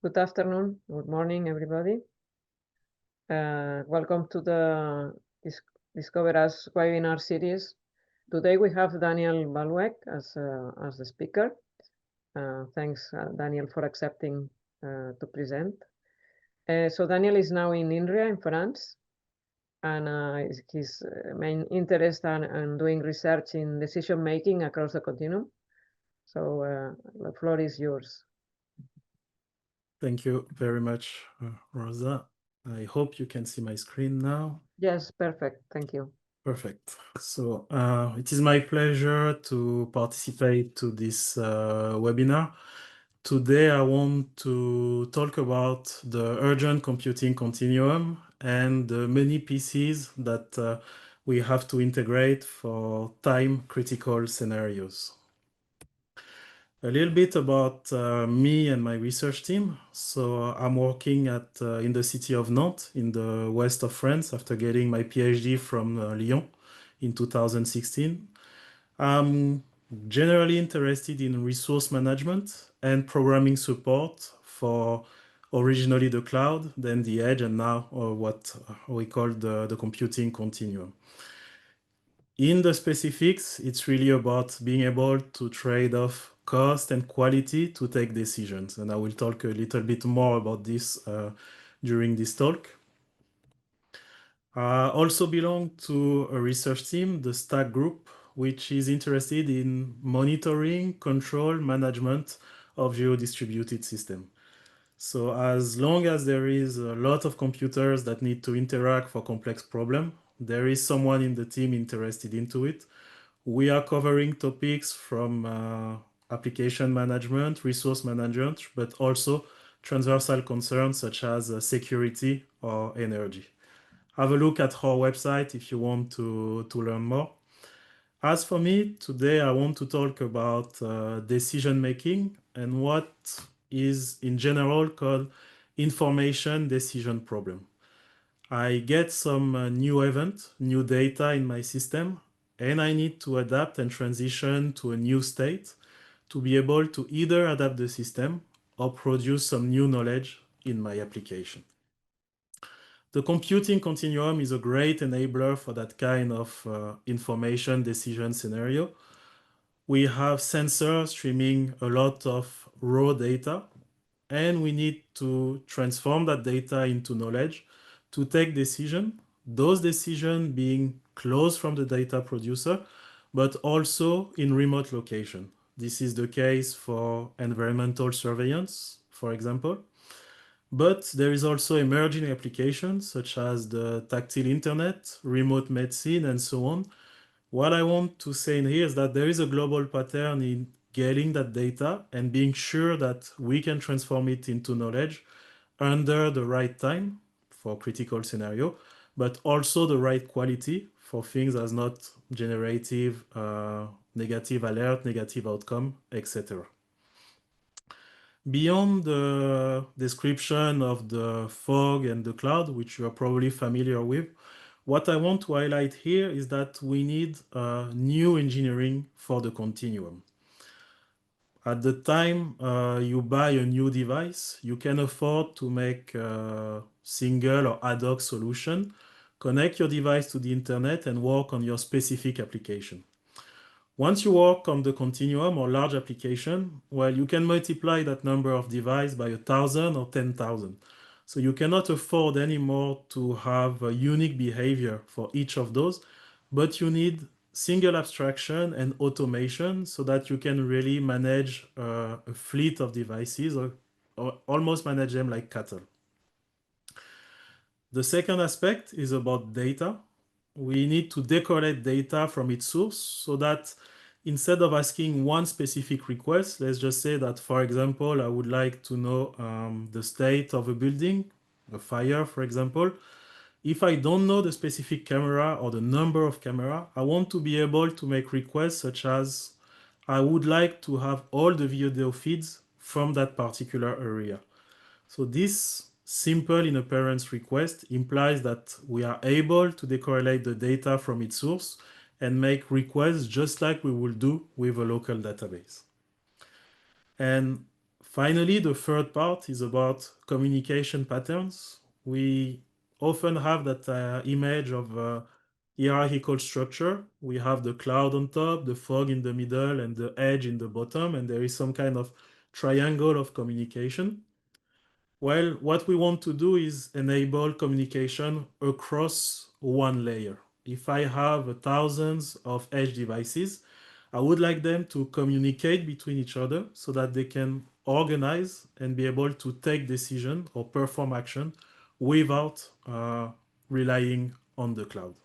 Good afternoon, good morning, everybody. Welcome to the Discover Us webinar series. Today we have Daniel Balouek as the speaker. Thanks, Daniel, for accepting to present. So Daniel is now in INRIA in France, and his main interest in doing research in decision making across the continuum. So the floor is yours. Thank you very much, Rosa. I hope you can see my screen now. Yes, perfect. Thank you. Perfect. So it is my pleasure to participate to this webinar. Today, I want to talk about the urgent computing continuum and the many pieces that we have to integrate for time-critical scenarios. A little bit about me and my research team. So I'm working in the city of Nantes in the west of France after getting my PhD from Lyon in 2016. I'm generally interested in resource management and programming support for originally the cloud, then the edge, and now what we call the computing continuum. In the specifics, it's really about being able to trade off cost and quality to take decisions. And I will talk a little bit more about this during this talk. I also belong to a research team, the STACK group, which is interested in monitoring, control, management of geo-distributed systems. So as long as there is a lot of computers that need to interact for complex problems, there is someone in the team interested into it. We are covering topics from application management, resource management, but also transversal concerns such as security or energy. Have a look at our website if you want to learn more. As for me, today I want to talk about decision making and what is in general called information decision problem. I get some new event, new data in my system, and I need to adapt and transition to a new state to be able to either adapt the system or produce some new knowledge in my application. The computing continuum is a great enabler for that kind of information decision scenario. We have sensors streaming a lot of raw data, and we need to transform that data into knowledge to take decisions, those decisions being close from the data producer, but also in remote location. This is the case for environmental surveillance, for example. But there is also emerging applications such as the tactile internet, remote medicine, and so on. What I want to say in here is that there is a global pattern in getting that data and being sure that we can transform it into knowledge under the right time for critical scenario, but also the right quality for things as not generative, negative alert, negative outcome, etc. Beyond the description of the fog and the cloud, which you are probably familiar with, what I want to highlight here is that we need new engineering for the continuum. At the time you buy a new device, you can afford to make a single or ad hoc solution, connect your device to the internet and work on your specific application. Once you work on the continuum or large application, well, you can multiply that number of devices by 1,000 or 10,000. So you cannot afford anymore to have a unique behavior for each of those, but you need single abstraction and automation so that you can really manage a fleet of devices or almost manage them like cattle. The second aspect is about data. We need to decorrelate data from its source so that instead of asking one specific request, let's just say that, for example, I would like to know the state of a building, a fire, for example. If I don't know the specific camera or the number of camera, I want to be able to make requests such as I would like to have all the video feeds from that particular area. So this simple in appearance request implies that we are able to decorrelate the data from its source and make requests just like we would do with a local database. And Finally, the third part is about communication patterns. We often have that image of a hierarchical structure. We have the cloud on top, the fog in the middle, and the edge in the bottom, and there is some kind of triangle of communication. Well, what we want to do is enable communication across one layer. If I have thousands of edge devices, I would like them to communicate between each other so that they can organize and be able to take decision or perform action without relying on the cloud.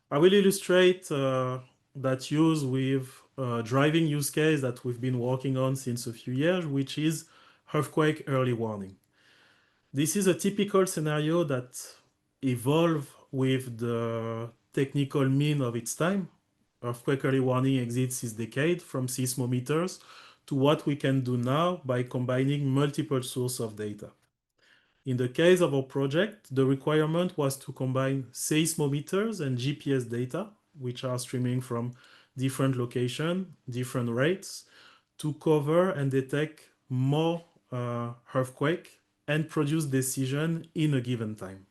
I will illustrate that use with a driving use case that we've been working on since a few years, which is earthquake early warning. This is a typical scenario that evolved with the technical mean of its time. Earthquake early warning exits this decade from seismometers to what we can do now by combining multiple sources of data. In the case of our project, the requirement was to combine seismometers and GPS data, which are streaming from different locations, different rates, to cover and detect more earthquake and produce decision in a given time.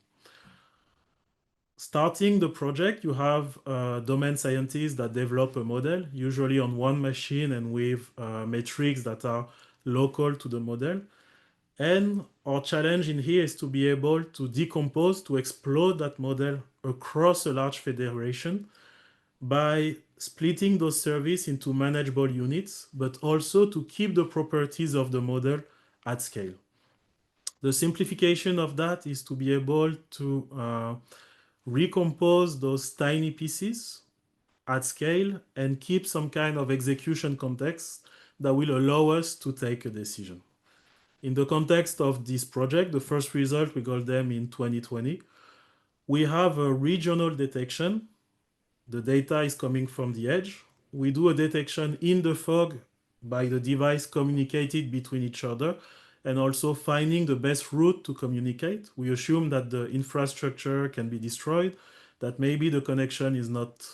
Starting the project, you have domain scientists that develop a model, usually on one machine and with metrics that are local to the model. And our challenge in here is to be able to decompose, to explode that model across a large federation by splitting those services into manageable units, but also to keep the properties of the model at scale. The simplification of that is to be able to recompose those tiny pieces at scale and keep some kind of execution context that will allow us to take a decision. In the context of this project, the first result, we got them in 2020. We have a regional detection. The data is coming from the edge. We do a detection in the fog by the device communicated between each other and also finding the best route to communicate. We assume that the infrastructure can be destroyed, that maybe the connection is not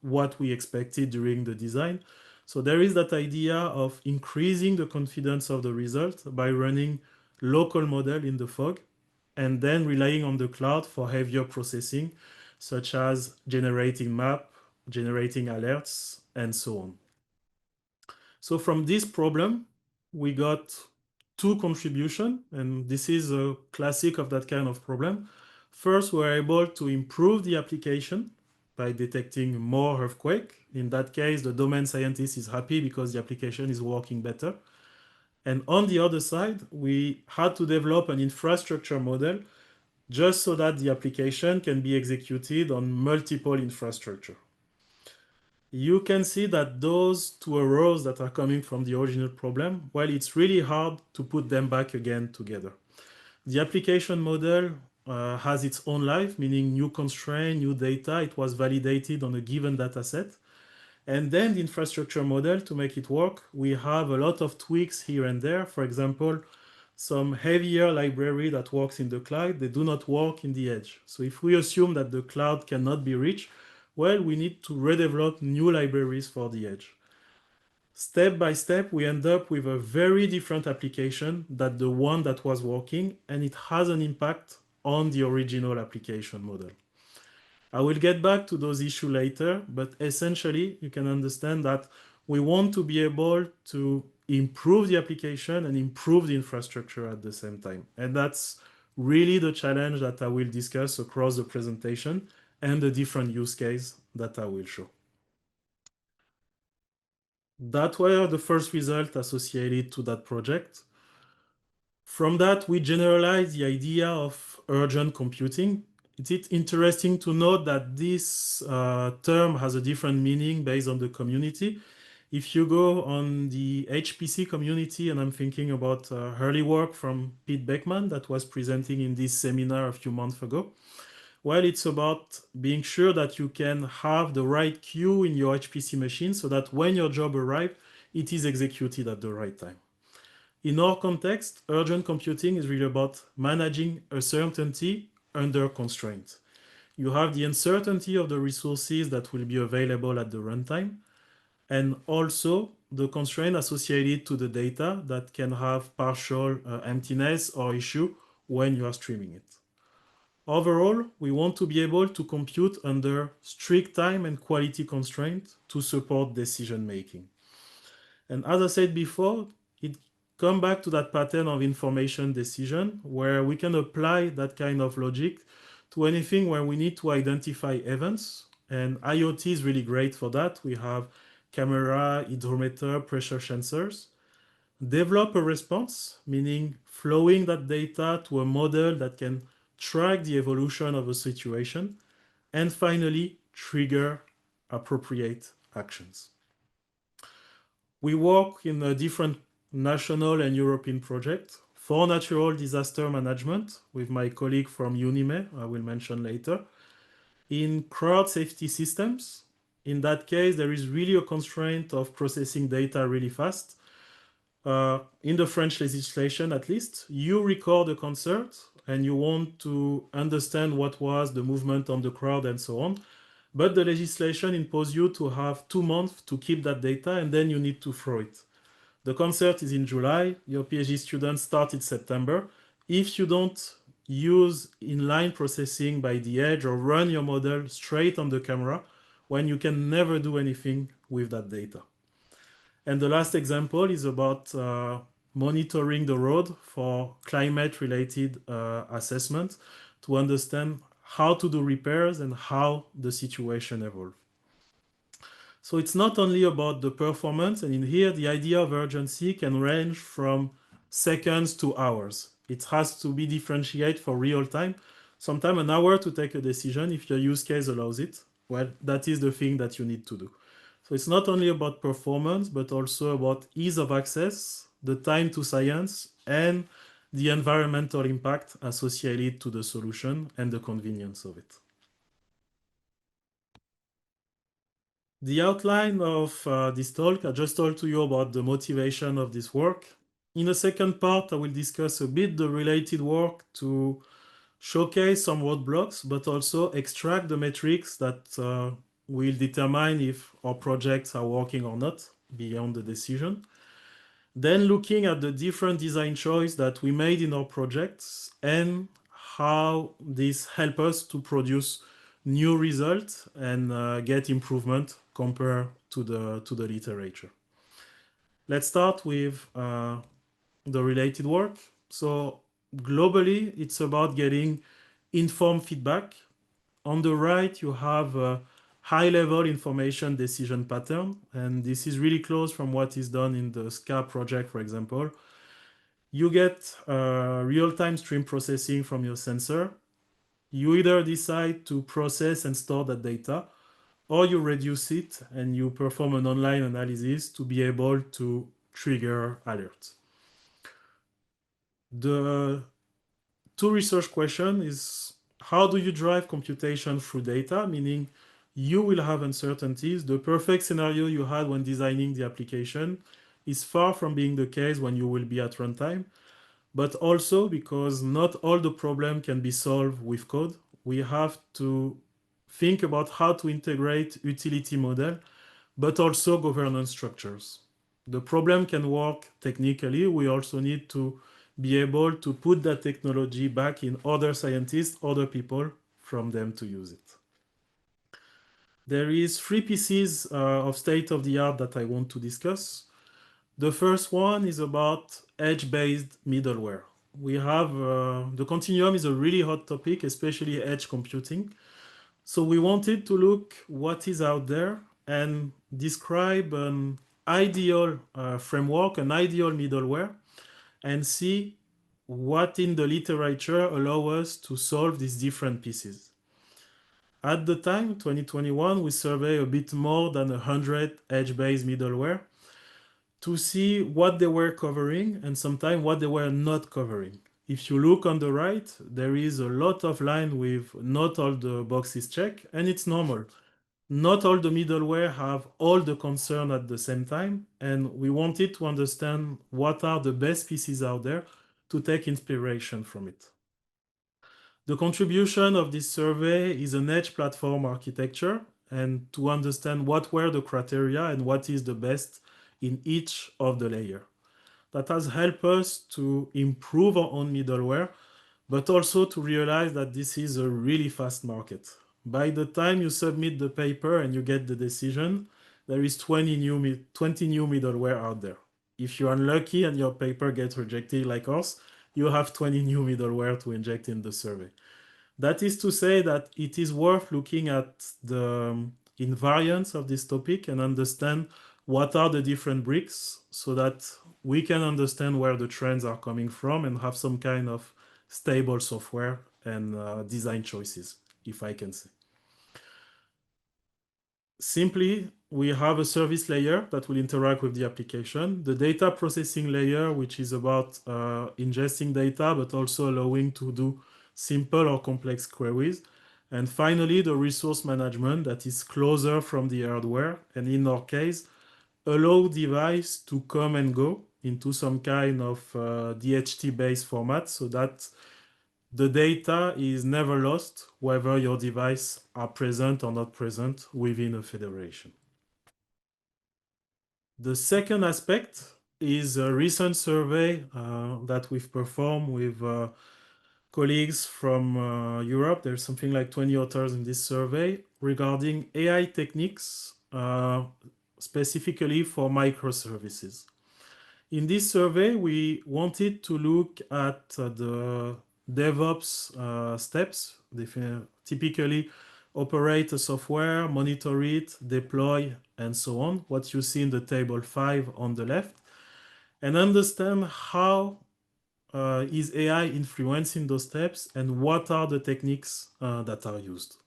what we expected during the design. So there is that idea of increasing the confidence of the result by running local model in the fog and then relying on the cloud for heavier processing, such as generating map, generating alerts, and so on. So from this problem, we got two contributions, and this is a classic of that kind of problem. First, we're able to improve the application by detecting more earthquake. In that case, the domain scientist is happy because the application is working better. And on the other side, we had to develop an infrastructure model just so that the application can be executed on multiple infrastructure. You can see that those two errors that are coming from the original problem, well, it's really hard to put them back again together. The application model has its own life, meaning new constraint, new data. It was validated on a given data set. And then the infrastructure model, to make it work, we have a lot of tweaks here and there. For example, some heavier library that works in the cloud, they do not work in the edge. So if we assume that the cloud cannot be reached, well, we need to redevelop new libraries for the edge. Step by step, we end up with a very different application than the one that was working, and it has an impact on the original application model. I will get back to those issues later, but essentially, you can understand that we want to be able to improve the application and improve the infrastructure at the same time. And that's really the challenge that I will discuss across the presentation and the different use cases that I will show. That were the first results associated to that project. From that, we generalized the idea of urgent computing. It is interesting to note that this term has a different meaning based on the community. If you go on the HPC community, and I'm thinking about early work from Pete Beckman that was presenting in this seminar a few months ago, well, it's about being sure that you can have the right queue in your HPC machine so that when your job arrives, it is executed at the right time. In our context, urgent computing is really about managing uncertainty under constraint. You have the uncertainty of the resources that will be available at the runtime, and also the constraint associated to the data that can have partial emptiness or issue when you are streaming it. Overall, we want to be able to compute under strict time and quality constraints to support decision making. And as I said before, it comes back to that pattern of information decision where we can apply that kind of logic to anything where we need to identify events. And IoT is really great for that. We have camera, hydrometer, pressure sensors. Develop a response, meaning flowing that data to a model that can track the evolution of a situation. And finally, trigger appropriate actions. We work in a different national and European projects for natural disaster management with my colleague from Unime, I will mention later. In crowd safety systems, in that case, there is really a constraint of processing data really fast. In the French legislation, at least, you record a concert and you want to understand what was the movement on the crowd and so on. But the legislation imposes you to have 2 months to keep that data and then you need to throw it. The concert is in July, your PhD students start in September. If you don't use inline processing by the edge or run your model straight on the camera, when you can never do anything with that data. And the last example is about monitoring the road for climate-related assessment to understand how to do repairs and how the situation evolves. So it's not only about the performance, and in here the idea of urgency can range from seconds to hours. It has to be differentiated for real time. Sometimes an hour to take a decision if your use case allows it. Well, that is the thing that you need to do. So it's not only about performance, but also about ease of access, the time to science, and the environmental impact associated to the solution and the convenience of it. The outline of this talk, I just told to you about the motivation of this work. In the second part, I will discuss a bit the related work to showcase some roadblocks, but also extract the metrics that will determine if our projects are working or not beyond the decision. Then looking at the different design choices that we made in our projects and how this help us to produce new results and get improvement compared to the literature. Let's start with the related work. So globally, it's about getting informed feedback. On the right, you have a high-level information decision pattern, and this is really close from what is done in the SCA project, for example. You get real-time stream processing from your sensor. You either decide to process and store that data, or you reduce it and you perform an online analysis to be able to trigger alerts. The two research questions is how do you drive computation through data, meaning you will have uncertainties. The perfect scenario you had when designing the application is far from being the case when you will be at runtime, but also because not all the problem can be solved with code. We have to think about how to integrate utility model, but also governance structures. The problem can work technically. We also need to be able to put that technology back in other scientists, other people, from them to use it. There is 3 pieces of state-of-the-art that I want to discuss. The first one is about edge-based middleware. We have the continuum is a really hot topic, especially edge computing. So we wanted to look what is out there and describe an ideal framework, an ideal middleware, and see what in the literature allow us to solve these different pieces. At the time, 2021, we surveyed a bit more than 100 edge-based middleware to see what they were covering and sometimes what they were not covering. If you look on the right, there is a lot of line with not all the boxes checked, and it's normal. Not all the middleware have all the concern at the same time, and we wanted to understand what are the best pieces out there to take inspiration from it. The contribution of this survey is an edge platform architecture, and to understand what were the criteria and what is the best in each of the layers. That has helped us to improve our own middleware, but also to realize that this is a really fast market. By the time you submit the paper and you get the decision, there is 20 new middleware out there. If you're unlucky and your paper gets rejected like ours, you have 20 new middleware to inject in the survey. That is to say that it is worth looking at the invariance of this topic and understand what are the different bricks so that we can understand where the trends are coming from and have some kind of stable software and design choices, if I can say. Simply, we have a service layer that will interact with the application, the data processing layer, which is about ingesting data, but also allowing to do simple or complex queries. And finally, the resource management that is closer from the hardware, and in our case, allow device to come and go into some kind of DHT-based format so that the data is never lost, whether your device are present or not present within a federation. The second aspect is a recent survey that we've performed with colleagues from Europe. There's something like 20 authors in this survey regarding AI techniques, specifically for microservices. In this survey, we wanted to look at the DevOps steps. They typically operate a software, monitor it, deploy, and so on, what you see in the table 5 on the left, and understand how is AI influencing those steps and what are the techniques that are used.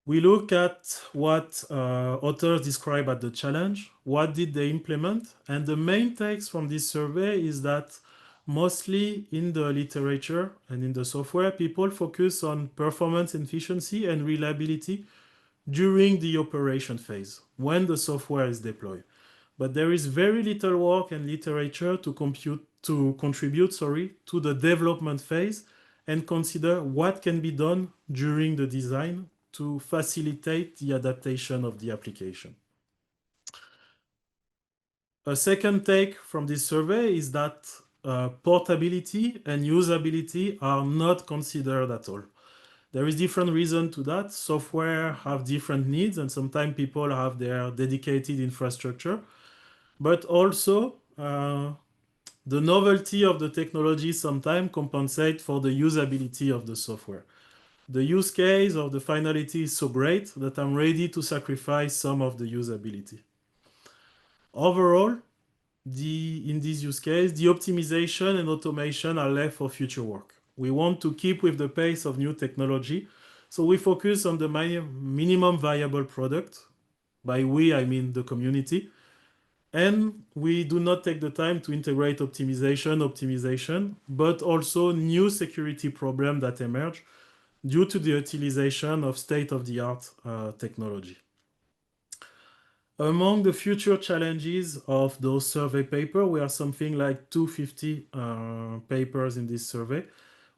We look at what authors describe as the challenge, what did they implement, and the main takes from this survey is that mostly in the literature and in the software, people focus on performance efficiency and reliability during the operation phase, when the software is deployed. But there is very little work and literature to contribute to the development phase and consider what can be done during the design to facilitate the adaptation of the application. A second take from this survey is that portability and usability are not considered at all. There is different reason to that. Software have different needs, and sometimes people have their dedicated infrastructure. But also, the novelty of the technology sometimes compensates for the usability of the software. The use case or the finality is so great that I'm ready to sacrifice some of the usability. Overall, in this use case, the optimization and automation are left for future work. We want to keep with the pace of new technology, so we focus on the minimum viable product. By we, I mean the community. And we do not take the time to integrate optimization, but also new security problems that emerge due to the utilization of state-of-the-art technology. Among the future challenges of those survey papers, we have something like 250 papers in this survey.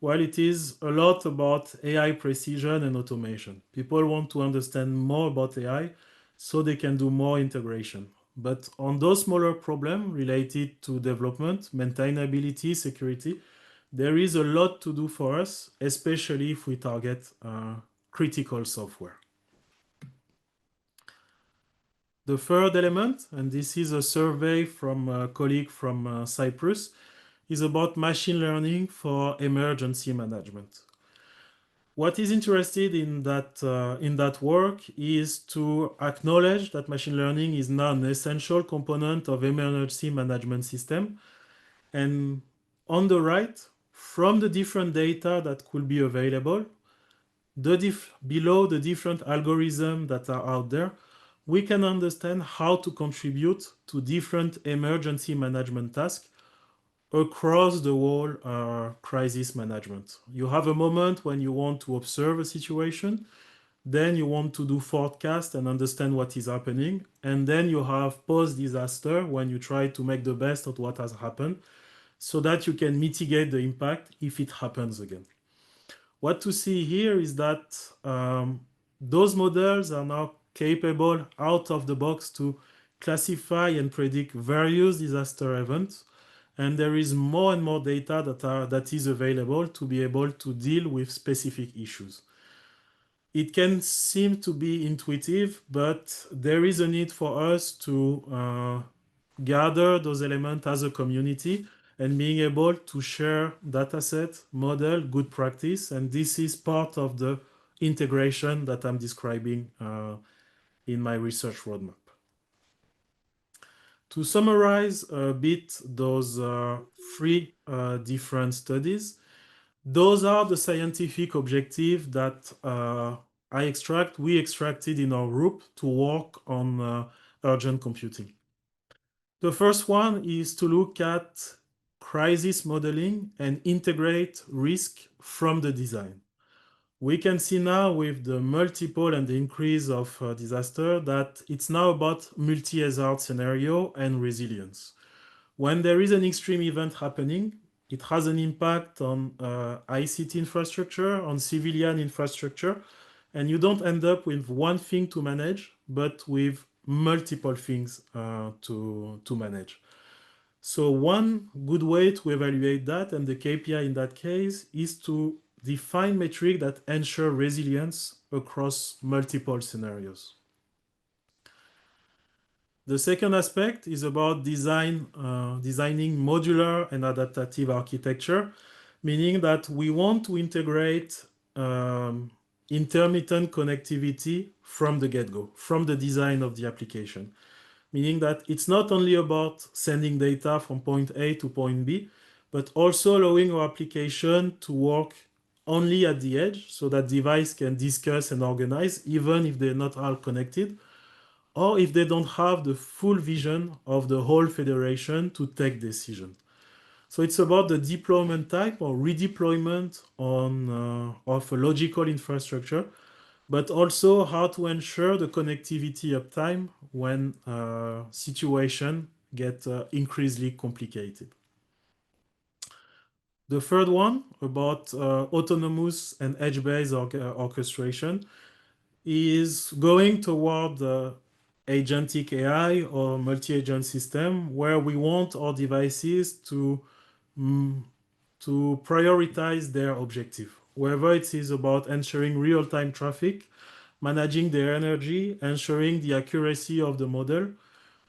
While it is a lot about AI precision and automation, people want to understand more about AI so they can do more integration. But on those smaller problems related to development, maintainability, security, there is a lot to do for us, especially if we target critical software. The third element, and this is a survey from a colleague from Cyprus, is about machine learning for emergency management. What is interested in that work is to acknowledge that machine learning is now an essential component of emergency management system. And on the right, from the different data that could be available, below the different algorithms that are out there, we can understand how to contribute to different emergency management tasks across the whole crisis management. You have a moment when you want to observe a situation, then you want to do forecast and understand what is happening, and then you have post-disaster when you try to make the best of what has happened so that you can mitigate the impact if it happens again. What to see here is that those models are now capable out of the box to classify and predict various disaster events, and there is more and more data that is available to be able to deal with specific issues. It can seem to be intuitive, but there is a need for us to gather those elements as a community and being able to share dataset, model, good practice, and this is part of the integration that I'm describing in my research roadmap. To summarize a bit those three different studies, those are the scientific objectives that we extracted in our group to work on urgent computing. The first one is to look at crisis modeling and integrate risk from the design. We can see now with the multiple and the increase of disaster that it's now about multi-hazard scenario and resilience. When there is an extreme event happening, it has an impact on ICT infrastructure, on civilian infrastructure, and you don't end up with one thing to manage, but with multiple things to manage. So one good way to evaluate that, and the KPI in that case, is to define metrics that ensure resilience across multiple scenarios. The second aspect is about designing modular and adaptive architecture, meaning that we want to integrate intermittent connectivity from the get-go, from the design of the application. Meaning that it's not only about sending data from point A to point B, but also allowing our application to work only at the edge so that device can discuss and organize, even if they're not all connected, or if they don't have the full vision of the whole federation to take decisions. So it's about the deployment type or redeployment of a logical infrastructure, but also how to ensure the connectivity uptime when situations get increasingly complicated. The third one, about autonomous and edge-based orchestration, is going toward agentic AI or multi-agent system, where we want our devices to prioritize their objective, whether it is about ensuring real-time traffic, managing their energy, ensuring the accuracy of the model.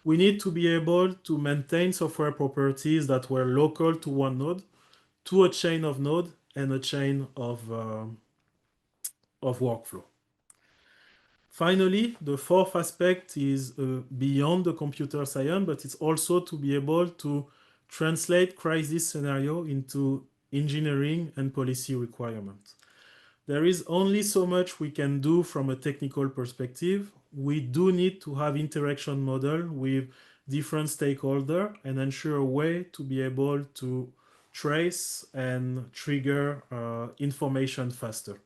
We need to be able to maintain software properties that were local to one node, to a chain of node, and a chain of workflow. Finally, the fourth aspect is beyond the computer science, but it's also to be able to translate crisis scenario into engineering and policy requirements. There is only so much we can do from a technical perspective. We do need to have interaction model with different stakeholders and ensure a way to be able to trace and trigger information faster.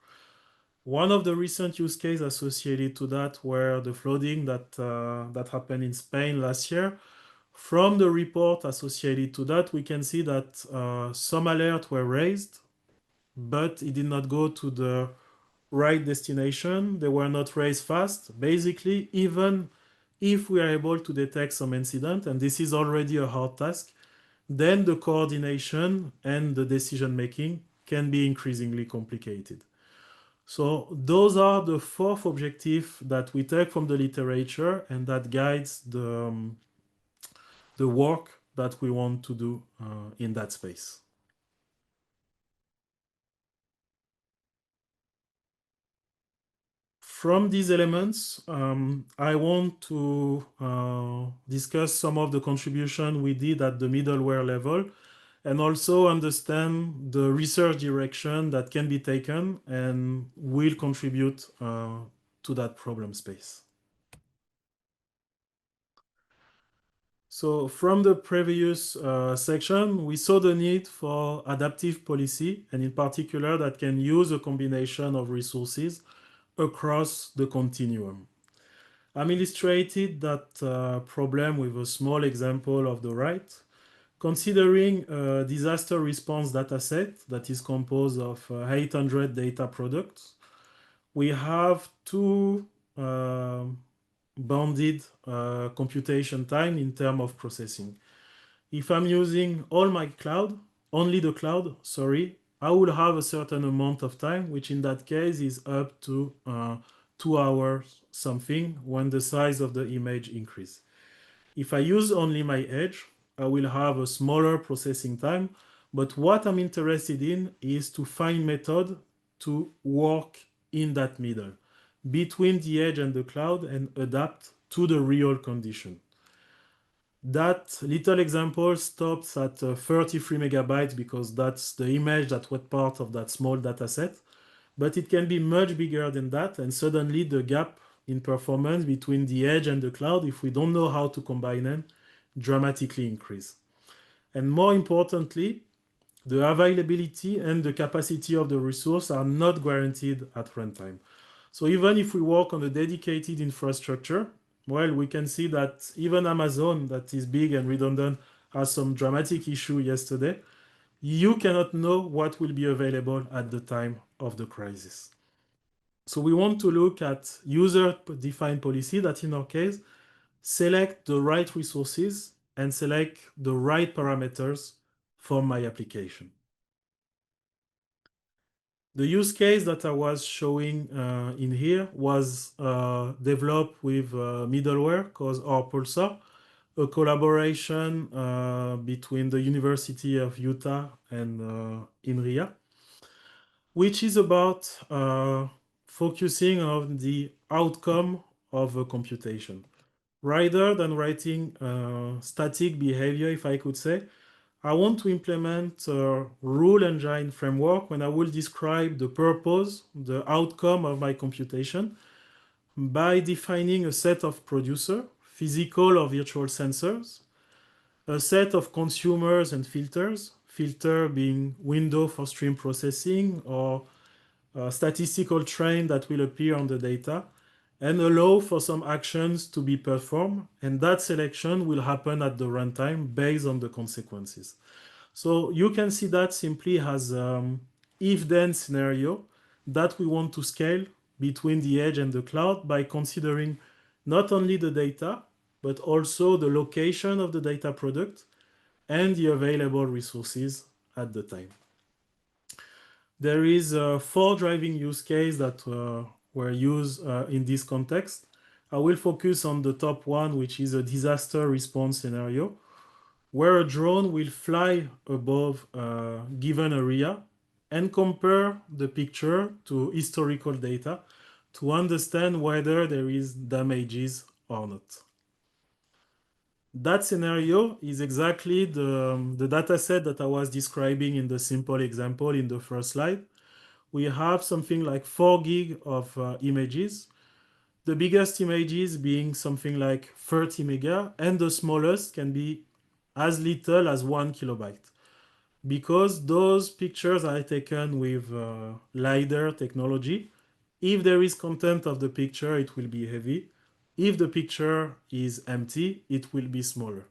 One of the recent use cases associated to that were the flooding that happened in Spain last year. From the report associated to that, we can see that some alerts were raised, but it did not go to the right destination. They were not raised fast. Basically, even if we are able to detect some incident, and this is already a hard task, then the coordination and the decision making can be increasingly complicated. So those are the fourth objectives that we take from the literature and that guides the work that we want to do in that space. From these elements, I want to discuss some of the contribution we did at the middleware level and also understand the research direction that can be taken and will contribute to that problem space. So from the previous section, we saw the need for adaptive policy, and in particular that can use a combination of resources across the continuum. I'm illustrated that problem with a small example of the right. Considering a disaster response dataset that is composed of 800 data products, we have two bounded computation time in terms of processing. If I'm using all my cloud, only the cloud, sorry, I will have a certain amount of time, which in that case is up to 2 hours something when the size of the image increase. If I use only my edge, I will have a smaller processing time, but what I'm interested in is to find method to work in that middle, between the edge and the cloud, and adapt to the real condition. That little example stops at 33 megabytes because that's the image that was part of that small data set. But it can be much bigger than that, and suddenly the gap in performance between the edge and the cloud, if we don't know how to combine them, dramatically increase. And more importantly, the availability and the capacity of the resource are not guaranteed at runtime. So even if we work on a dedicated infrastructure, well, we can see that even Amazon, that is big and redundant, has some dramatic issue yesterday. You cannot know what will be available at the time of the crisis. So we want to look at user-defined policy that in our case, select the right resources and select the right parameters for my application. The use case that I was showing in here was developed with middleware called Pulsar, a collaboration between the University of Utah and INRIA, which is about focusing on the outcome of a computation. Rather than writing static behavior, if I could say, I want to implement a rule engine framework when I will describe the purpose, the outcome of my computation by defining a set of producer, physical or virtual sensors, a set of consumers and filters, filter being window for stream processing or a statistical train that will appear on the data, and allow for some actions to be performed, and that selection will happen at the runtime based on the consequences. So you can see that simply as if-then scenario that we want to scale between the edge and the cloud by considering not only the data, but also the location of the data product and the available resources at the time. There is 4 driving use cases that were used in this context. I will focus on the top one, which is a disaster response scenario, where a drone will fly above a given area and compare the picture to historical data to understand whether there is damages or not. That scenario is exactly the data set that I was describing in the simple example in the first slide. We have something like 4 gig of images. The biggest images being something like 30 mega, and the smallest can be as little as 1 kilobyte. Because those pictures are taken with LiDAR technology, if there is content of the picture, it will be heavy. If the picture is empty, it will be smaller.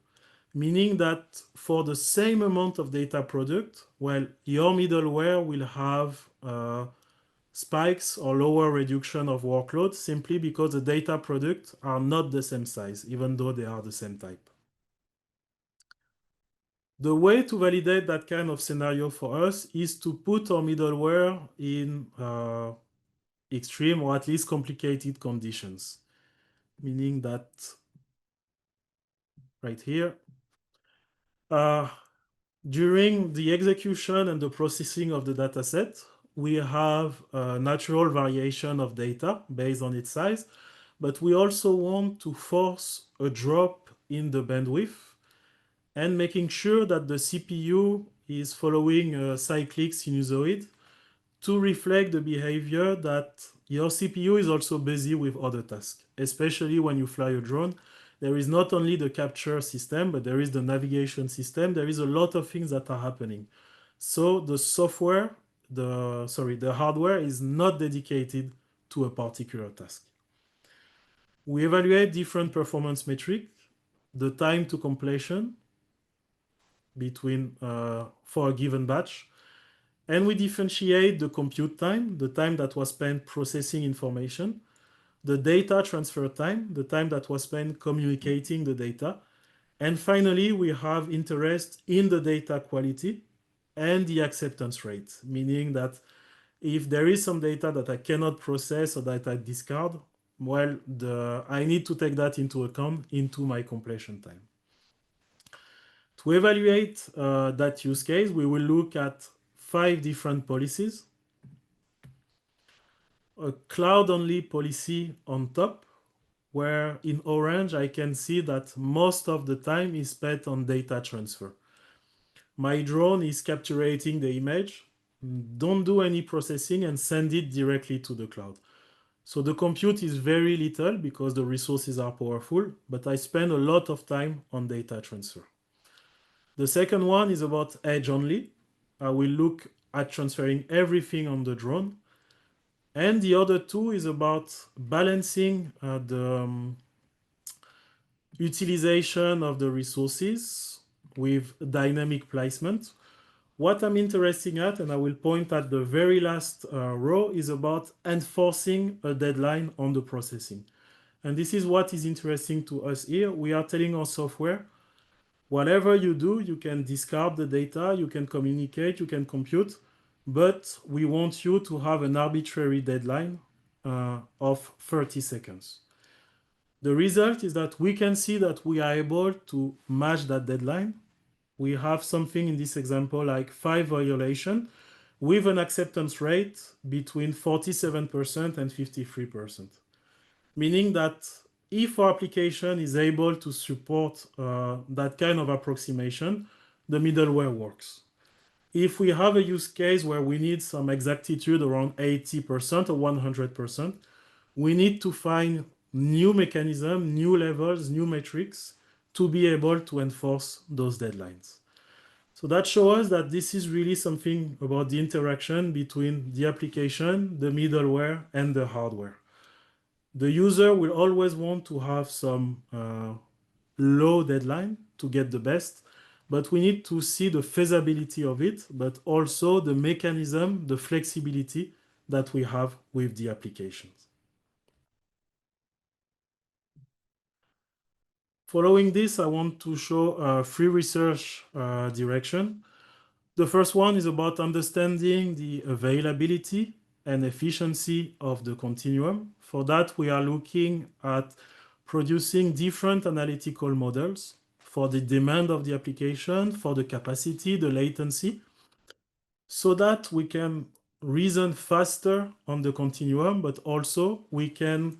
Meaning that for the same amount of data product, well, your middleware will have spikes or lower reduction of workload simply because the data products are not the same size, even though they are the same type. The way to validate that kind of scenario for us is to put our middleware in extreme or at least complicated conditions. Meaning that right here, during the execution and the processing of the dataset, we have a natural variation of data based on its size, but we also want to force a drop in the bandwidth and making sure that the CPU is following a cyclic sinusoid to reflect the behavior that your CPU is also busy with other tasks, especially when you fly a drone. There is not only the capture system, but there is the navigation system. There is a lot of things that are happening. So the the hardware is not dedicated to a particular task. We evaluate different performance metrics, the time to completion between for a given batch, and we differentiate the compute time, the time that was spent processing information, the data transfer time, the time that was spent communicating the data. And finally, we have interest in the data quality and the acceptance rate, meaning that if there is some data that I cannot process or that I discard, well, I need to take that into account into my completion time. To evaluate that use case, we will look at 5 different policies. A cloud-only policy on top, where in orange I can see that most of the time is spent on data transfer. My drone is capturing the image, don't do any processing and send it directly to the cloud. So the compute is very little because the resources are powerful, but I spend a lot of time on data transfer. The second one is about edge only. I will look at transferring everything on the drone. And the other two is about balancing the utilization of the resources with dynamic placement. What I'm interested at, and I will point at the very last row, is about enforcing a deadline on the processing. And this is what is interesting to us here. We are telling our software, whatever you do, you can discard the data, you can communicate, you can compute, but we want you to have an arbitrary deadline of 30 seconds. The result is that we can see that we are able to match that deadline. We have something in this example like 5 violations with an acceptance rate between 47% and 53%. Meaning that if our application is able to support that kind of approximation, the middleware works. If we have a use case where we need some exactitude around 80% or 100%, we need to find new mechanisms, new levels, new metrics to be able to enforce those deadlines. So that shows us that this is really something about the interaction between the application, the middleware, and the hardware. The user will always want to have some low deadline to get the best, but we need to see the feasibility of it, but also the mechanism, the flexibility that we have with the applications. Following this, I want to show 3 research directions. The first one is about understanding the availability and efficiency of the continuum. For that, we are looking at producing different analytical models for the demand of the application, for the capacity, the latency, so that we can reason faster on the continuum, but also we can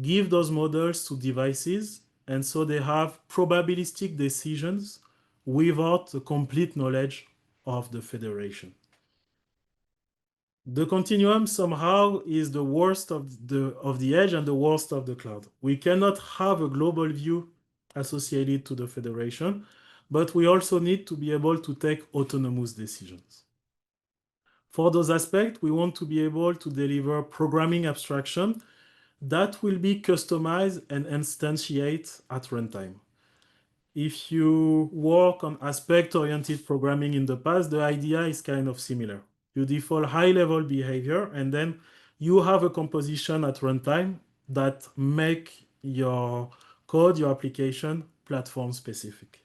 give those models to devices, and so they have probabilistic decisions without the complete knowledge of the federation. The continuum somehow is the worst of the edge and the worst of the cloud. We cannot have a global view associated to the federation, but we also need to be able to take autonomous decisions. For those aspects, we want to be able to deliver programming abstraction that will be customized and instantiate at runtime. If you work on aspect-oriented programming in the past, the idea is kind of similar. You default high-level behavior, and then you have a composition at runtime that make your code, your application, platform-specific.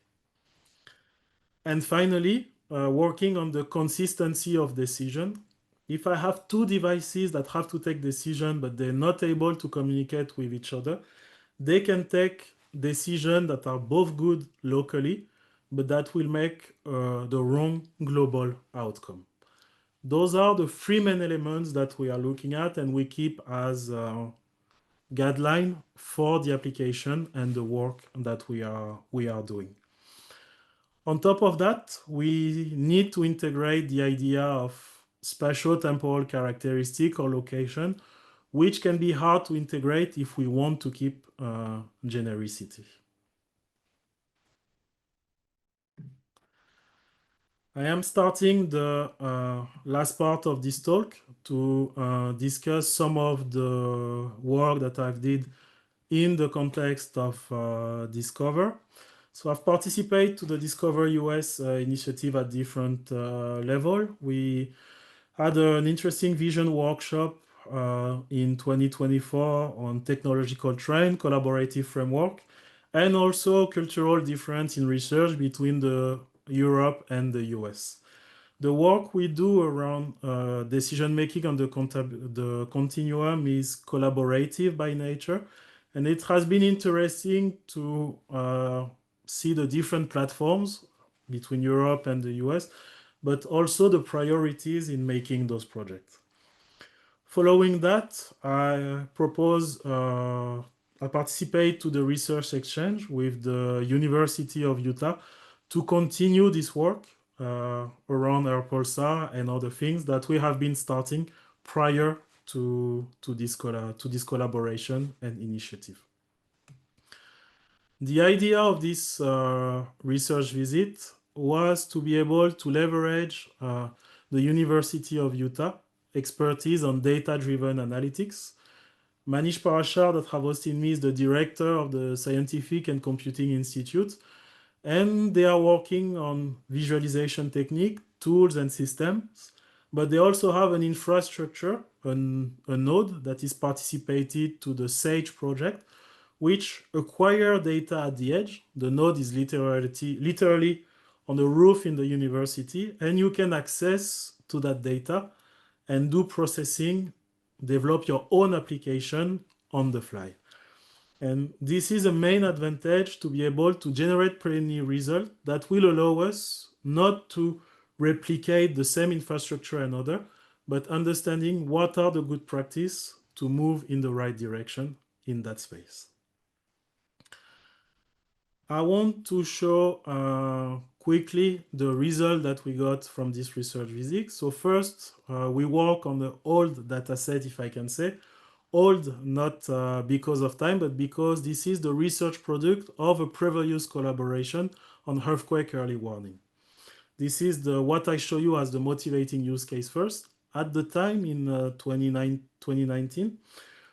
And finally, working on the consistency of decision. If I have 2 devices that have to take decision, but they're not able to communicate with each other, they can take decisions that are both good locally, but that will make the wrong global outcome. Those are the 3 main elements that we are looking at and we keep as guideline for the application and the work that we are doing. On top of that, we need to integrate the idea of spatial-temporal characteristic or location, which can be hard to integrate if we want to keep genericity. I am starting the last part of this talk to discuss some of the work that I've did in the context of Discover. So I've participated to the Discover US initiative at different level. We had an interesting vision workshop in 2024 on technological trend, collaborative framework, and also cultural difference in research between the Europe and the US. The work we do around decision making on the continuum is collaborative by nature, and it has been interesting to see the different platforms between Europe and the US, but also the priorities in making those projects. Following that, I participate to the research exchange with the University of Utah to continue this work around our pulsar and other things that we have been starting prior to this collaboration and initiative. The idea of this research visit was to be able to leverage the University of Utah expertise on data-driven analytics. Manish Parashar, that have hosted me, is the director of the Scientific and Computing Institute, and they are working on visualization technique, tools, and systems, but they also have an infrastructure, a node that is participated to the SAGE project, which acquire data at the edge. The node is literally on the roof in the university, and you can access to that data and do processing, develop your own application on the fly. And this is a main advantage to be able to generate preliminary results that will allow us not to replicate the same infrastructure and other, but understanding what are the good practice to move in the right direction in that space. I want to show quickly the result that we got from this research visit. So first, we work on the old data set, if I can say. Old, not because of time, but because this is the research product of a previous collaboration on earthquake early warning. This is what I show you as the motivating use case first. At the time in 2019,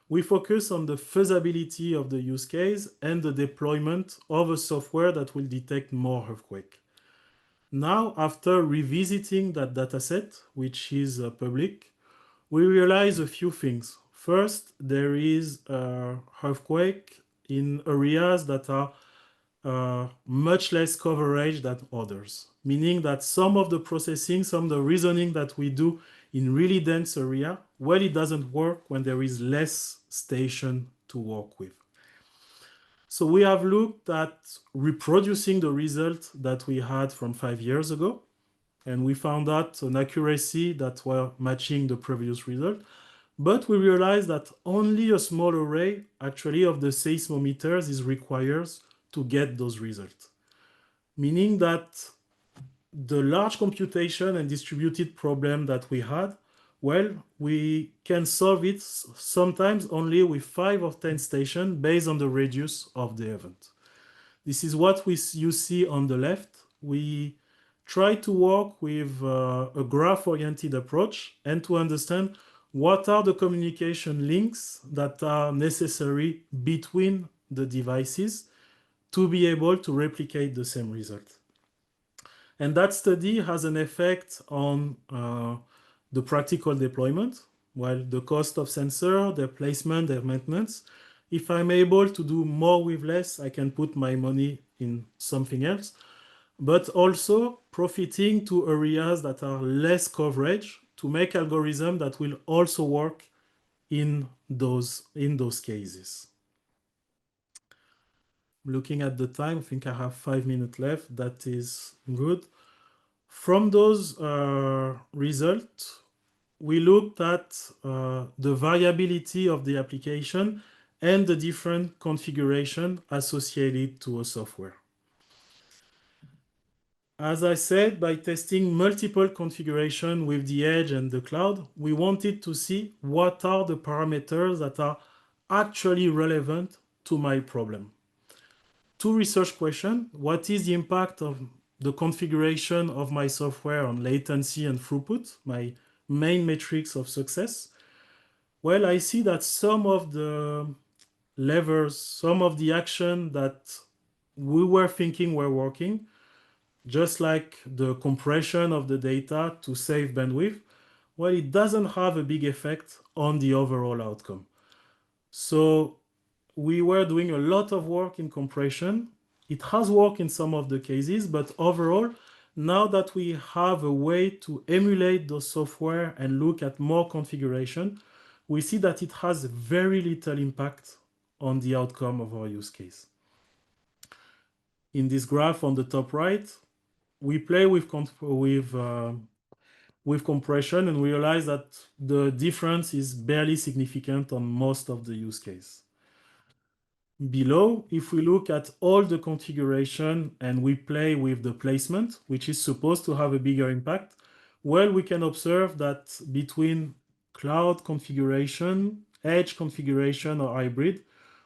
we focus on the feasibility of the use case and the deployment of a software that will detect more earthquake. Now, after revisiting that dataset, which is public, we realize a few things. First, there is earthquake in areas that are much less coverage than others, meaning that some of the processing, some of the reasoning that we do in really dense area, well, it doesn't work when there is less station to work with. So we have looked at reproducing the result that we had from 5 years ago, and we found out an accuracy that were matching the previous result. But we realized that only a small array actually of the seismometers is required to get those results. Meaning that the large computation and distributed problem that we had, well, we can solve it sometimes only with 5 or 10 stations based on the radius of the event. This is what you see on the left. We try to work with a graph-oriented approach and to understand what are the communication links that are necessary between the devices to be able to replicate the same result. And that study has an effect on the practical deployment, while the cost of sensor, their placement, their maintenance. If I'm able to do more with less, I can put my money in something else, but also profiting to areas that are less coverage to make algorithms that will also work in those cases. Looking at the time, I think I have 5 minutes left. That is good. From those results, we looked at the variability of the application and the different configuration associated to a software. As I said, by testing multiple configurations with the edge and the cloud, we wanted to see what are the parameters that are actually relevant to my problem. 2 research questions: what is the impact of the configuration of my software on latency and throughput, my main metrics of success? Well, I see that some of the levers, some of the action that we were thinking were working, just like the compression of the data to save bandwidth, well, it doesn't have a big effect on the overall outcome. So we were doing a lot of work in compression. It has worked in some of the cases, but overall, now that we have a way to emulate those software and look at more configuration, we see that it has very little impact on the outcome of our use case. In this graph on the top right, we play with compression and we realize that the difference is barely significant on most of the use case. Below, if we look at all the configuration and we play with the placement, which is supposed to have a bigger impact, well, we can observe that between cloud configuration, edge configuration, or hybrid,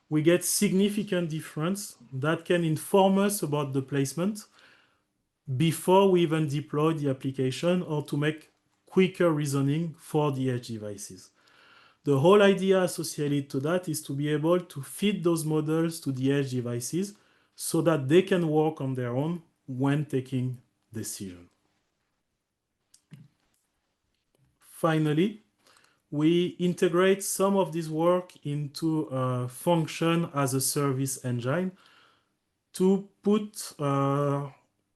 we get significant difference that can inform us about the placement before we even deploy the application or to make quicker reasoning for the edge devices. The whole idea associated to that is to be able to feed those models to the edge devices so that they can work on their own when taking decisions. Finally, we integrate some of this work into a function as a service engine to put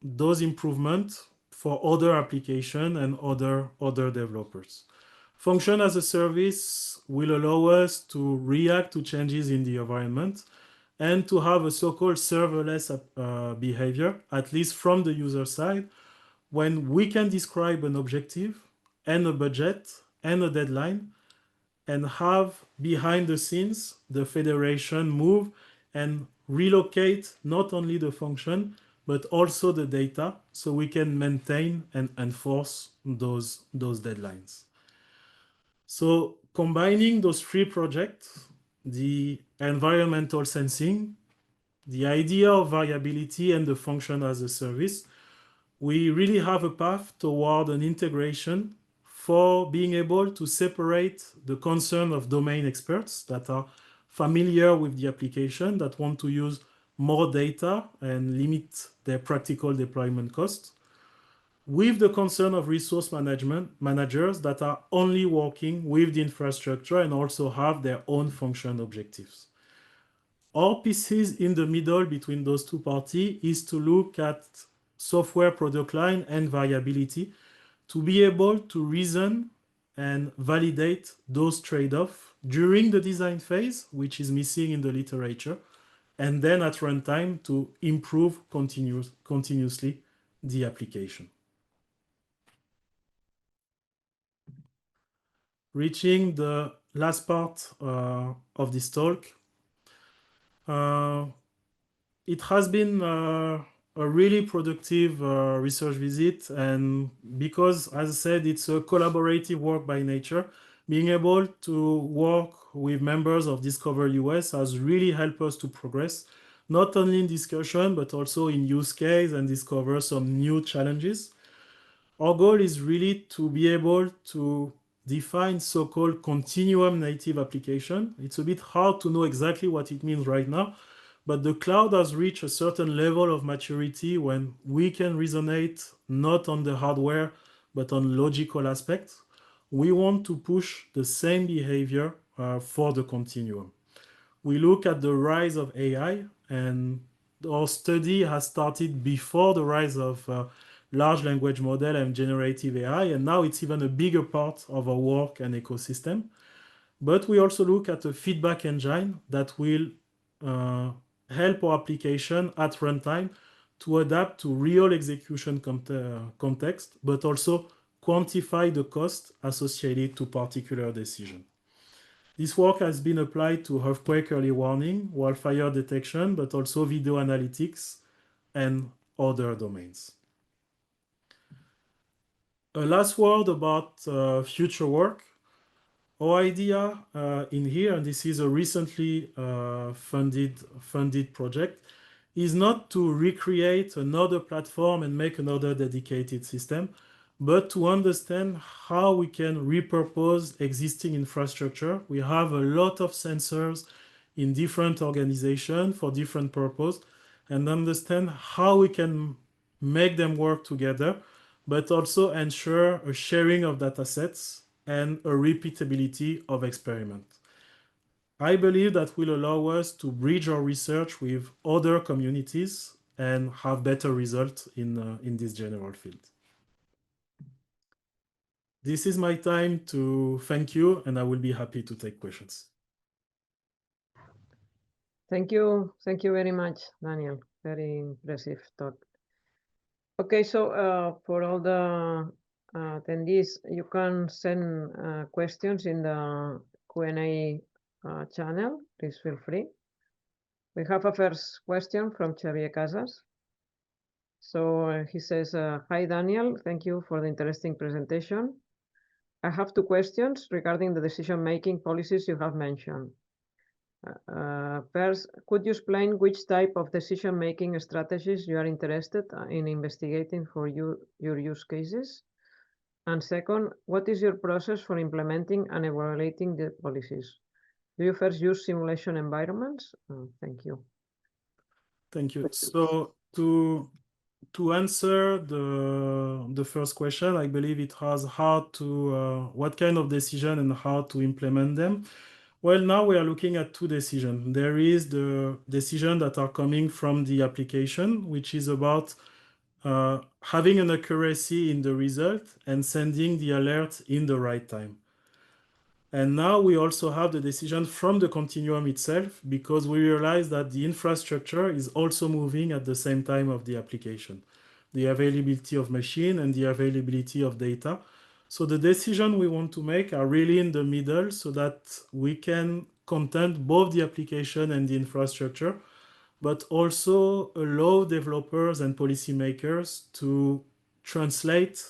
those improvements for other applications and other developers. Function as a service will allow us to react to changes in the environment and to have a so-called serverless behavior, at least from the user side, when we can describe an objective and a budget and a deadline and have behind the scenes the federation move and relocate not only the function, but also the data so we can maintain and enforce those deadlines. So combining those three projects, the environmental sensing, the idea of variability, and the function as a service, we really have a path toward an integration for being able to separate the concern of domain experts that are familiar with the application, that want to use more data and limit their practical deployment costs, with the concern of resource managers that are only working with the infrastructure and also have their own function objectives. Our pieces in the middle between those two parties is to look at software product line and variability to be able to reason and validate those trade-offs during the design phase, which is missing in the literature, and then at runtime to improve continuously the application. Reaching the last part of this talk, it has been a really productive research visit, and because, as I said, it's a collaborative work by nature, being able to work with members of Discover US has really helped us to progress, not only in discussion, but also in use case and discover some new challenges. Our goal is really to be able to define so-called continuum native application. It's a bit hard to know exactly what it means right now, but the cloud has reached a certain level of maturity when we can resonate not on the hardware, but on logical aspects. We want to push the same behavior for the continuum. We look at the rise of AI, and our study has started before the rise of large language model and generative AI, and now it's even a bigger part of our work and ecosystem. But we also look at a feedback engine that will help our application at runtime to adapt to real execution context, but also quantify the cost associated to particular decision. This work has been applied to earthquake early warning, wildfire detection, but also video analytics and other domains. A last word about future work. Our idea in here, and this is a recently funded project, is not to recreate another platform and make another dedicated system, but to understand how we can repurpose existing infrastructure. We have a lot of sensors in different organizations for different purposes, and understand how we can make them work together, but also ensure a sharing of data sets and a repeatability of experiment. I believe that will allow us to bridge our research with other communities and have better results in this general field. This is my time to thank you, and I will be happy to take questions. Thank you very much, Daniel. Very impressive talk. Okay, so for all the attendees, you can send questions in the Q&A channel. Please feel free. We have a first question from Xavier Casas. So he says, hi, Daniel. Thank you for the interesting presentation. I have two questions regarding the decision-making policies you have mentioned. First, could you explain which type of decision-making strategies you are interested in investigating for your use cases? And second, what is your process for implementing and evaluating the policies? Do you first use simulation environments? Thank you. Thank you. So to answer the first question, I believe it has how to what kind of decision and how to implement them. Well, now we are looking at two decisions. There is the decision that are coming from the application, which is about having an accuracy in the result and sending the alert in the right time. And now we also have the decision from the continuum itself, because we realize that the infrastructure is also moving at the same time of the application, the availability of machine and the availability of data. So the decision we want to make are really in the middle so that we can content both the application and the infrastructure, but also allow developers and policymakers to translate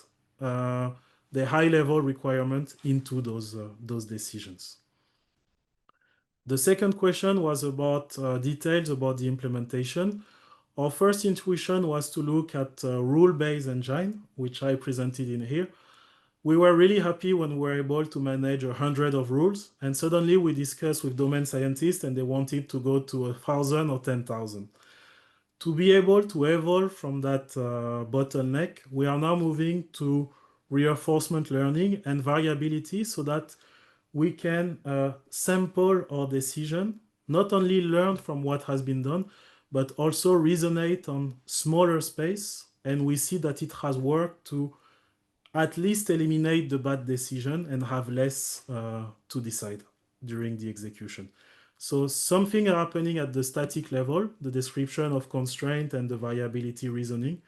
the high-level requirement into those decisions. The second question was about details about the implementation. Our first intuition was to look at rule-based engine, which I presented in here. We were really happy when we were able to manage 100 of rules, and suddenly we discussed with domain scientists and they wanted to go to 1,000 or 10,000. To be able to evolve from that bottleneck, we are now moving to reinforcement learning and variability so that we can sample our decision, not only learn from what has been done, but also resonate on smaller space. And we see that it has worked to at least eliminate the bad decision and have less to decide during the execution. So something happening at the static level, the description of constraint and the variability reasoning,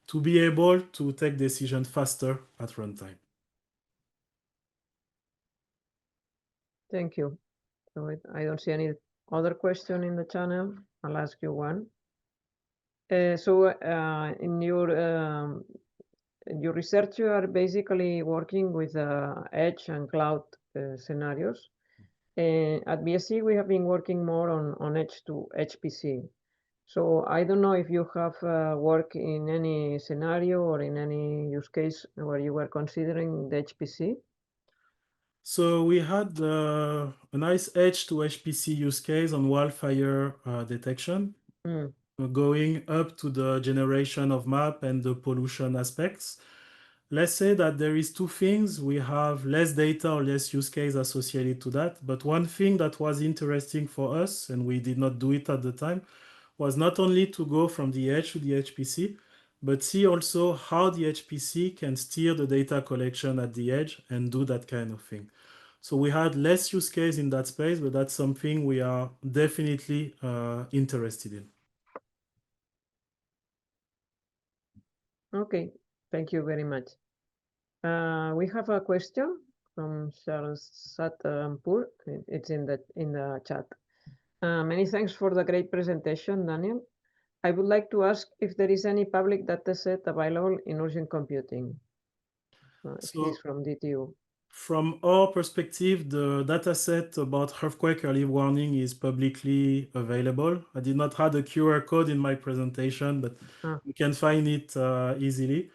to be able to take decisions faster at runtime. Thank you. So I don't see any other question in the channel. I'll ask you one. In your research, you are basically working with edge and cloud scenarios. At BSc, we have been working more on edge to HPC. So I don't know if you have worked in any scenario or in any use case where you were considering the HPC. So we had a nice edge to HPC use case on wildfire detection, going up to the generation of map and the pollution aspects. Let's say that there is two things. We have less data or less use case associated to that. But one thing that was interesting for us, and we did not do it at the time, was not only to go from the edge to the HPC, but see also how the HPC can steer the data collection at the edge and do that kind of thing. So we had less use case in that space, but that's something we are definitely interested in. Okay, thank you very much. We have a question from Charles Satpur. It's in the chat. Many thanks for the great presentation, Daniel. I would like to ask if there is any public dataset available in urgent computing. He's from DTU. From our perspective, the dataset about earthquake early warning is publicly available. I did not have the QR code in my presentation, but you can find it easily.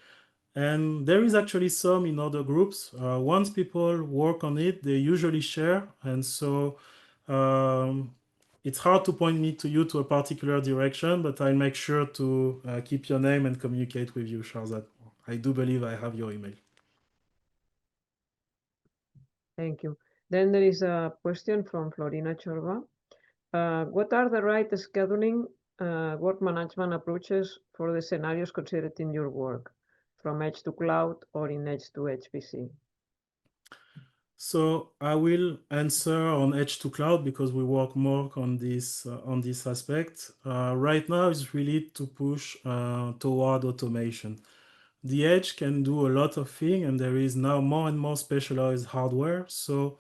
And there is actually some in other groups. Once people work on it, they usually share. And so it's hard to point me to you to a particular direction, but I'll make sure to keep your name and communicate with you, Shahzad. I do believe I have your email. Thank you. Then there is a question from Florina Chorba. What are the right scheduling work management approaches for the scenarios considered in your work, from edge to cloud or in edge to HPC? So I will answer on edge to cloud because we work more on this aspect. Right now, it's really to push toward automation. The edge can do a lot of things, and there is now more and more specialized hardware. So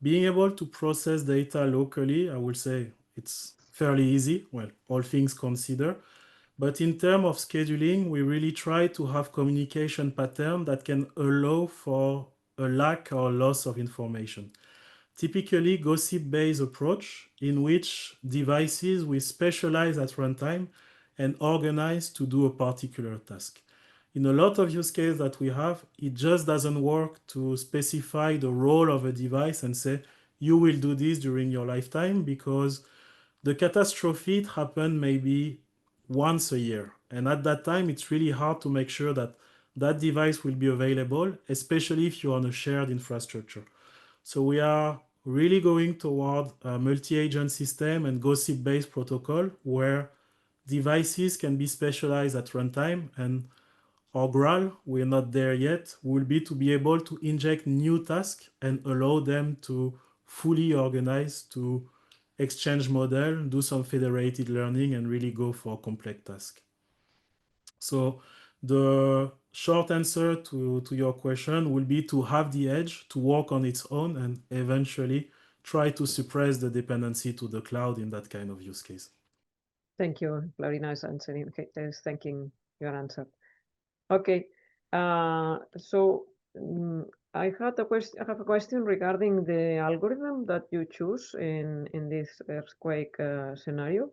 being able to process data locally, I would say it's fairly easy. Well, all things considered. But in terms of scheduling, we really try to have communication pattern that can allow for a lack or loss of information. Typically, gossip-based approach in which devices we specialize at runtime and organize to do a particular task. In a lot of use cases that we have, it just doesn't work to specify the role of a device and say, you will do this during your lifetime because the catastrophe happened maybe once a year. And at that time, it's really hard to make sure that that device will be available, especially if you're on a shared infrastructure. So we are really going toward a multi-agent system and gossip-based protocol where devices can be specialized at runtime. And our goal, we're not there yet, will be to be able to inject new tasks and allow them to fully organize to exchange model, do some federated learning, and really go for complex tasks. So the short answer to your question will be to have the edge to work on its own and eventually try to suppress the dependency to the cloud in that kind of use case. Thank you. Florina is answering. Okay, is thanking your answer. Okay. So I have a question regarding the algorithm that you choose in this earthquake scenario.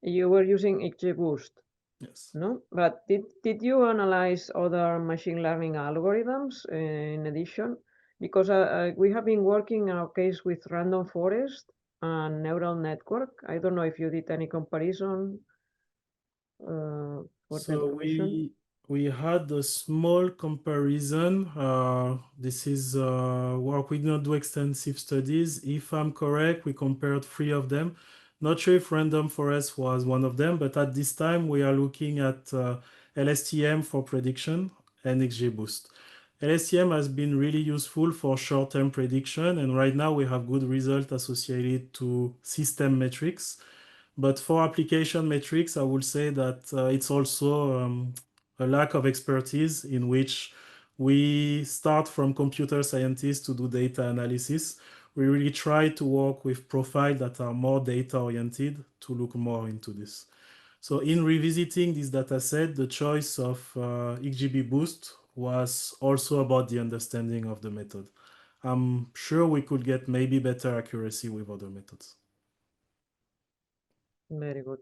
You were using XGBoost. Yes. No, but did you analyze other machine learning algorithms in addition? Because we have been working in our case with random forest and neural network. I don't know if you did any comparison for the So evolution. we had a small comparison. This is work. We did not do extensive studies. If I'm correct, we compared 3 of them. Not sure if random forest was one of them, but at this time we are looking at LSTM for prediction and XGBoost. LSTM has been really useful for short-term prediction, and right now we have good results associated to system metrics. But for application metrics, I would say that it's also a lack of expertise in which we start from computer scientists to do data analysis. We really try to work with profiles that are more data oriented to look more into this. So in revisiting this data set, the choice of XGBoost was also about the understanding of the method. I'm sure we could get maybe better accuracy with other methods. Very good.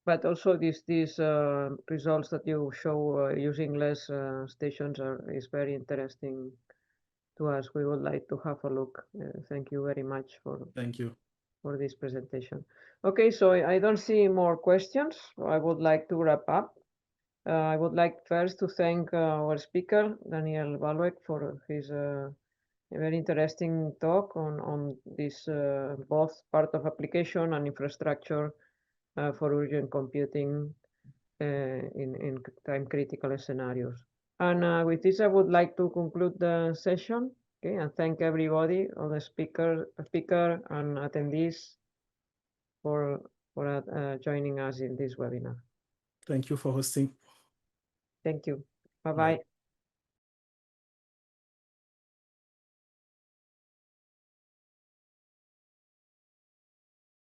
But also these results that you show using less stations is very interesting to us. We would like to have a look. Thank you very much Thank you. for this presentation. Okay, so I don't see more questions. I would like to wrap up. I would like first to thank our speaker, Daniel Balouek, for his very interesting talk on this both part of application and infrastructure for urgent computing in time critical scenarios. And with this, I would like to conclude the session. Okay, and thank everybody, all the speaker and attendees for joining us in this webinar. Thank you for hosting. Thank you. Bye Bye. bye.